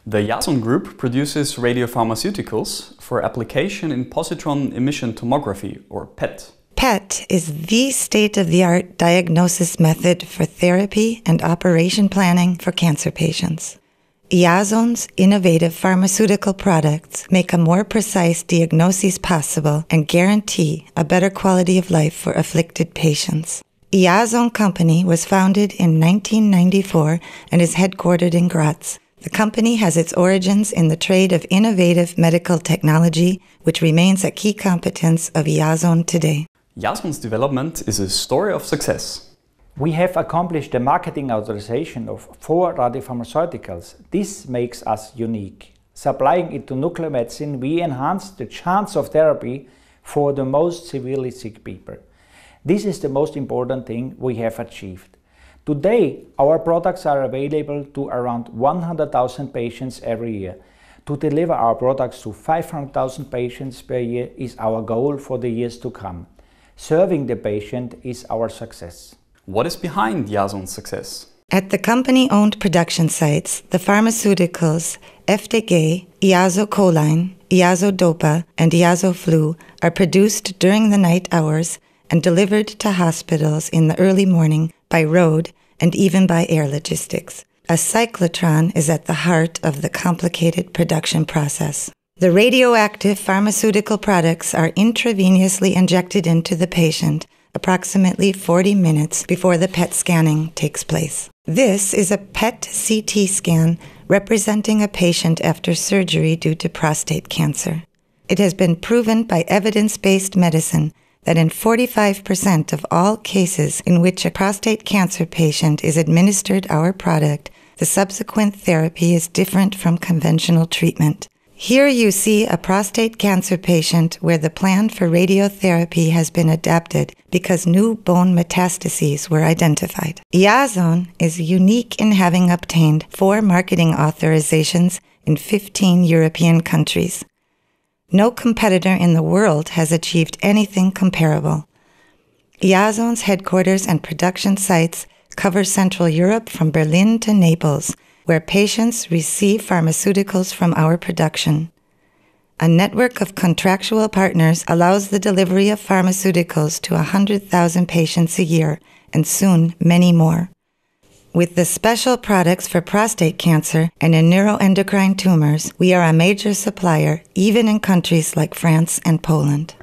The Jason Group produces radiopharmaceuticals for application in positron emission tomography, or PET. PET is the state-of-the-art diagnosis method for therapy and operation planning for cancer patients. Jason's innovative pharmaceutical products make a more precise diagnosis possible and guarantee a better quality of life for afflicted patients. Jason Company was founded in 1994 and is headquartered in Graz. The company has its origins in the trade of innovative medical technology, which remains a key competence of Jason today. Jason's development is a story of success. We have accomplished the marketing authorization of 4 radiopharmaceuticals. This makes us unique. Supplying it to nuclear medicine, we enhance the chance of therapy for the most severely sick people. This is the most important thing we have achieved. Today, our products are available to around 100,000 patients every year. To deliver our products to 500,000 patients per year is our goal for the years to come. Serving the patient is our success. What is behind Jason's success? At the company-owned production sites, the pharmaceuticals FDG, Iazocholine, Iazodopa, and Iazoflu are produced during the night hours and delivered to hospitals in the early morning by road and even by air logistics. A cyclotron is at the heart of the complicated production process. The radioactive pharmaceutical products are intravenously injected into the patient approximately 40 minutes before the PET scanning takes place. This is a PET CT scan representing a patient after surgery due to prostate cancer. It has been proven by evidence-based medicine that in 45% of all cases in which a prostate cancer patient is administered our product, the subsequent therapy is different from conventional treatment. Here you see a prostate cancer patient where the plan for radiotherapy has been adapted because new bone metastases were identified. Jason is unique in having obtained 4 marketing authorizations in 15 European countries. No competitor in the world has achieved anything comparable. Jason's headquarters and production sites cover Central Europe from Berlin to Naples, where patients receive pharmaceuticals from our production. A network of contractual partners allows the delivery of pharmaceuticals to 100,000 patients a year, and soon many more. With the special products for prostate cancer and in neuroendocrine tumors, we are a major supplier even in countries like France and Poland.